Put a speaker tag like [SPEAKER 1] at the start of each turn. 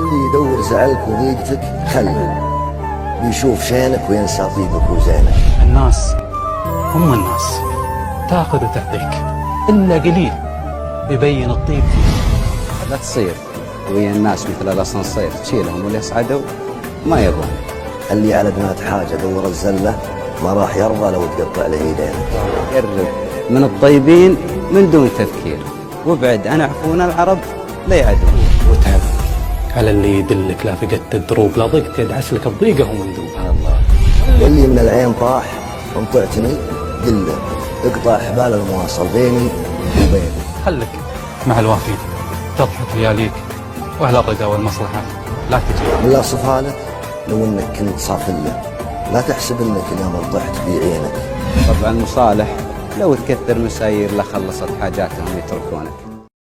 [SPEAKER 1] واللي يدور زعلك وضيقتك خله بيشوف شينك وينسى طيبك وزينك.
[SPEAKER 2] الناس هم الناس، تاخذ وتعطيك، إلا قليل يبين الطيب فيه.
[SPEAKER 3] لا تصير ويا الناس مثل الأسانسير تشيلهم واللي يصعدوا ما يبون.
[SPEAKER 1] اللي على بنات حاجة دور الزلة ما راح يرضى لو تقطع له يدينك.
[SPEAKER 3] قرب من الطيبين من دون تفكير، وابعد عن عفون العرب لا يعدون.
[SPEAKER 2] وتعب على اللي يدلك، لا فقدت الدروب لا ضقت يدعس لك بضيقه ومندوب.
[SPEAKER 3] الله.
[SPEAKER 1] واللي من العين طاح وانطعتني دله اقطع حبال المواصل بيني وبينك.
[SPEAKER 2] خلك مع الوافين تضحك لياليك، واهل الرضا والمصلحه لا تجي.
[SPEAKER 1] بالله صفها لك لو انك كنت صافله، لا تحسب انك اليوم طحت في عينك.
[SPEAKER 3] طبعا المصالح لو تكثر مساير لخلصت حاجاتهم يتركونك.